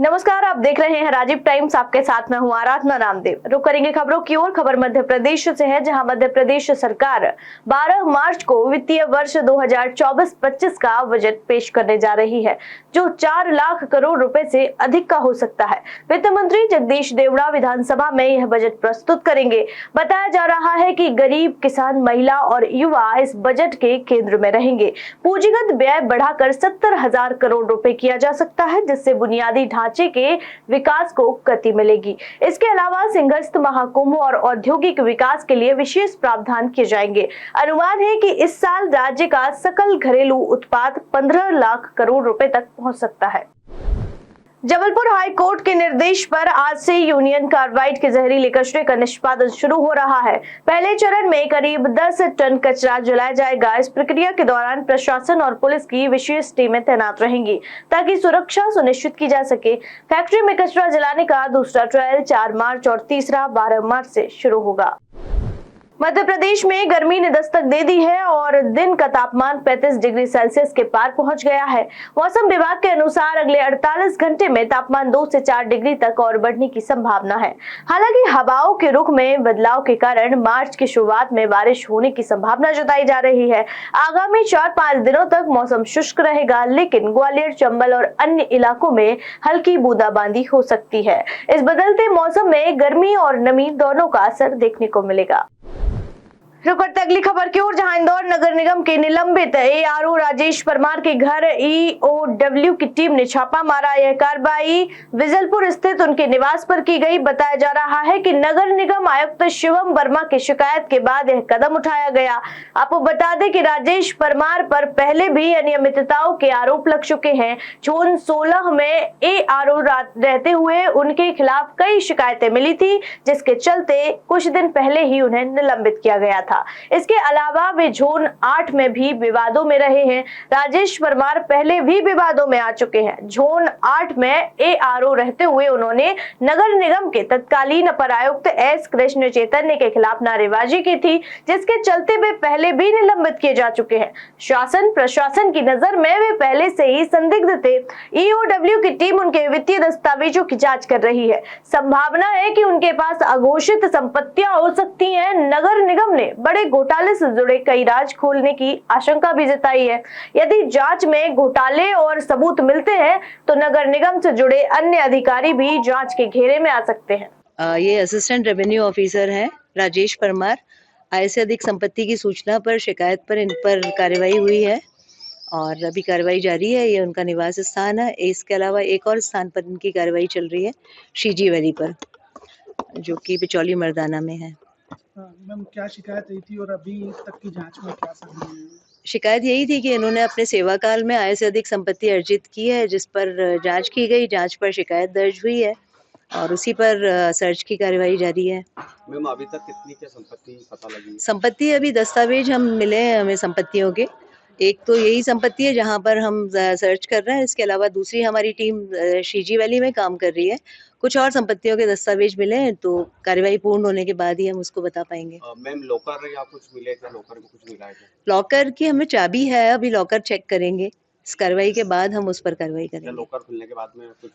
नमस्कार, आप देख रहे हैं राजीव टाइम्स। आपके साथ मैं हूं आराधना रामदेव। रुक करेंगे खबरों की ओर। खबर मध्य प्रदेश से है, जहां मध्य प्रदेश सरकार 12 मार्च को वित्तीय वर्ष 2024-25 का बजट पेश करने जा रही है, जो 4 लाख करोड़ रुपए से अधिक का हो सकता है। वित्त मंत्री जगदीश देवड़ा विधानसभा में यह बजट प्रस्तुत करेंगे। बताया जा रहा है कि गरीब, किसान, महिला और युवा इस बजट के केंद्र में रहेंगे। पूंजीगत व्यय बढ़ाकर 70,000 करोड़ रुपए किया जा सकता है, जिससे बुनियादी ढांचे के विकास को गति मिलेगी। इसके अलावा सिंहस्थ महाकुंभ और औद्योगिक विकास के लिए विशेष प्रावधान किए जाएंगे। अनुमान है कि इस साल राज्य का सकल घरेलू उत्पाद 15 लाख करोड़ रुपए तक पहुंच सकता है। जबलपुर हाई कोर्ट के निर्देश पर आज से यूनियन कार्बाइड के जहरीले कचरे का निष्पादन शुरू हो रहा है। पहले चरण में करीब 10 टन कचरा जलाया जाएगा। इस प्रक्रिया के दौरान प्रशासन और पुलिस की विशेष टीमें तैनात रहेंगी, ताकि सुरक्षा सुनिश्चित की जा सके। फैक्ट्री में कचरा जलाने का दूसरा ट्रायल 4 मार्च और तीसरा 12 मार्च से शुरू होगा। मध्य प्रदेश में गर्मी ने दस्तक दे दी है और दिन का तापमान 35 डिग्री सेल्सियस के पार पहुंच गया है। मौसम विभाग के अनुसार अगले 48 घंटे में तापमान 2 से 4 डिग्री तक और बढ़ने की संभावना है। हालांकि हवाओं के रुख में बदलाव के कारण मार्च की शुरुआत में बारिश होने की संभावना जताई जा रही है। आगामी 4-5 दिनों तक मौसम शुष्क रहेगा, लेकिन ग्वालियर, चंबल और अन्य इलाकों में हल्की बूंदाबांदी हो सकती है। इस बदलते मौसम में गर्मी और नमी दोनों का असर देखने को मिलेगा। रुक करते अगली खबर की ओर, जहां इंदौर नगर निगम के निलंबित ARO राजेश परमार के घर EOW की टीम ने छापा मारा। यह कार्रवाई विजलपुर स्थित उनके निवास पर की गई। बताया जा रहा है कि नगर निगम आयुक्त शिवम वर्मा की शिकायत के बाद यह कदम उठाया गया। आपको बता दें कि राजेश परमार पर पहले भी अनियमितताओं के आरोप लग चुके हैं। जून 16 में ARO रहते हुए उनके खिलाफ कई शिकायतें मिली थी, जिसके चलते कुछ दिन पहले ही उन्हें निलंबित किया गया था। इसके अलावा वे जोन 8 में भी विवादों में रहे हैं। राजेश परमार पहले भी विवादों में आ चुके हैं। जोन 8 में ARO रहते हुए उन्होंने नगर निगम के तत्कालीन अपर आयुक्त S कृष्ण चैतन्य के खिलाफ नारेबाजी की थी, जिसके चलते वे पहले भी निलंबित किए जा चुके हैं। शासन प्रशासन की नजर में वे पहले से ही संदिग्ध थे। EOW की टीम उनके वित्तीय दस्तावेजों की जांच कर रही है। संभावना है कि उनके पास अघोषित संपत्तियां हो सकती हैं। नगर निगम ने बड़े घोटाले से जुड़े कई राज खोलने की आशंका भी जताई है। यदि जांच में घोटाले और सबूत मिलते हैं, तो नगर निगम से जुड़े अन्य अधिकारी भी जांच के घेरे में आ सकते हैं। ये असिस्टेंट रेवेन्यू ऑफिसर हैं राजेश परमार। आय से अधिक संपत्ति की सूचना पर, शिकायत पर इन पर कार्रवाई हुई है और अभी कार्रवाई जारी है। ये उनका निवास स्थान है। इसके अलावा एक और स्थान पर इनकी कार्रवाई चल रही है, शीजी वैली पर, जो कि बिचौली मर्दाना में है। मैम, क्या शिकायत रही थी और अभी तक की जांच में क्या सब है? शिकायत यही थी कि इन्होंने अपने सेवा काल में आय से अधिक संपत्ति अर्जित की है, जिस पर जांच की गई। जांच पर शिकायत दर्ज हुई है और उसी पर सर्च की कार्रवाई जारी है। मैम, अभी तक कितनी क्या संपत्ति पता लगी? संपत्ति अभी दस्तावेज हम मिले हैं हमें संपत्तियों के। एक तो यही संपत्ति है जहां पर हम सर्च कर रहे हैं। इसके अलावा दूसरी हमारी टीम शीजी वैली में काम कर रही है। कुछ और संपत्तियों के दस्तावेज मिले हैं, तो कार्यवाही पूर्ण होने के बाद ही हम उसको बता पाएंगे। मैम, लॉकर या कुछ मिले थे? लॉकर में कुछ मिला है? लॉकर की हमें चाबी है, अभी लॉकर चेक करेंगे। इस कार्रवाई के बाद हम उस पर कार्रवाई करेंगे। लॉकर खुलने के बाद में कुछ।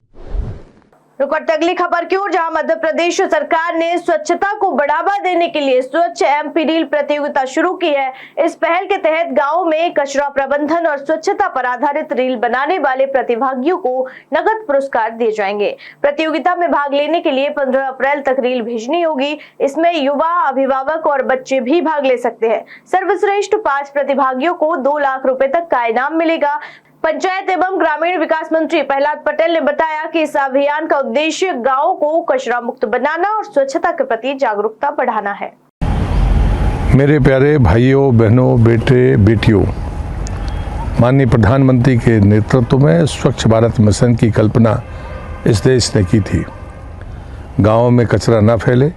अगली खबर की ओर, जहां मध्य प्रदेश सरकार ने स्वच्छता को बढ़ावा देने के लिए स्वच्छ MP रील प्रतियोगिता शुरू की है। इस पहल के तहत गांवों में कचरा प्रबंधन और स्वच्छता पर आधारित रील बनाने वाले प्रतिभागियों को नगद पुरस्कार दिए जाएंगे। प्रतियोगिता में भाग लेने के लिए 15 अप्रैल तक रील भेजनी होगी। इसमें युवा, अभिभावक और बच्चे भी भाग ले सकते हैं। सर्वश्रेष्ठ 5 प्रतिभागियों को 2 लाख रुपए तक का इनाम मिलेगा। पंचायत एवं ग्रामीण विकास मंत्री प्रहलाद पटेल ने बताया कि इस अभियान का उद्देश्य गांवों को कचरा मुक्त बनाना और स्वच्छता के प्रति जागरूकता बढ़ाना है। मेरे प्यारे भाइयों, बहनों, बेटे, बेटियों, माननीय प्रधानमंत्री के नेतृत्व में स्वच्छ भारत मिशन की कल्पना इस देश ने की थी। गांवों में कचरा न फैले,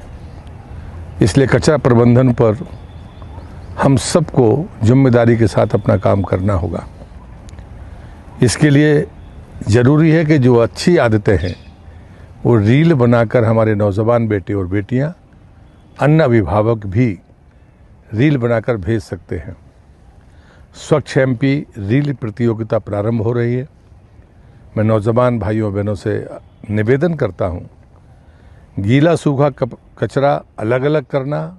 इसलिए कचरा प्रबंधन पर हम सबको जिम्मेदारी के साथ अपना काम करना होगा। इसके लिए ज़रूरी है कि जो अच्छी आदतें हैं वो रील बनाकर हमारे नौजवान बेटे और बेटियां, अन्य अभिभावक भी रील बनाकर भेज सकते हैं। स्वच्छ MP रील प्रतियोगिता प्रारंभ हो रही है। मैं नौजवान भाइयों बहनों से निवेदन करता हूँ, गीला सूखा कचरा अलग अलग करना,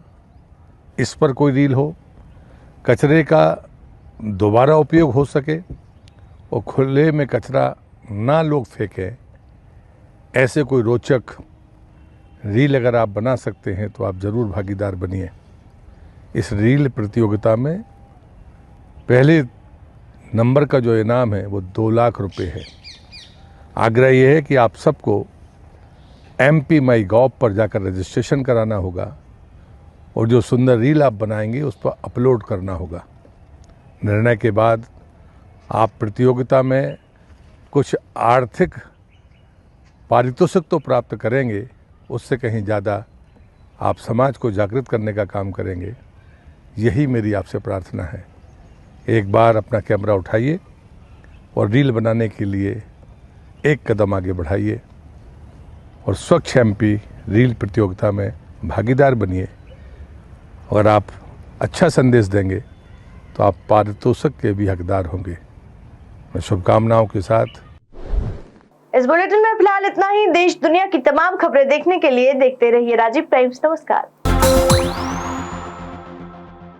इस पर कोई रील हो, कचरे का दोबारा उपयोग हो सके और खुले में कचरा ना लोग फेंकें, ऐसे कोई रोचक रील अगर आप बना सकते हैं तो आप ज़रूर भागीदार बनिए। इस रील प्रतियोगिता में पहले नंबर का जो इनाम है वो 2 लाख रुपए है। आग्रह ये है कि आप सबको MP-MyGov पर जाकर रजिस्ट्रेशन कराना होगा और जो सुंदर रील आप बनाएंगे उस पर अपलोड करना होगा। निर्णय के बाद आप प्रतियोगिता में कुछ आर्थिक पारितोषिक तो प्राप्त करेंगे, उससे कहीं ज़्यादा आप समाज को जागृत करने का काम करेंगे। यही मेरी आपसे प्रार्थना है। एक बार अपना कैमरा उठाइए और रील बनाने के लिए एक कदम आगे बढ़ाइए और स्वच्छ MP रील प्रतियोगिता में भागीदार बनिए। अगर आप अच्छा संदेश देंगे तो आप पारितोषिक के भी हकदार होंगे। मैं शुभकामनाओं के साथ इस बुलेटिन में फिलहाल इतना ही। देश दुनिया की तमाम खबरें देखने के लिए देखते रहिए राजीव टाइम्स। नमस्कार।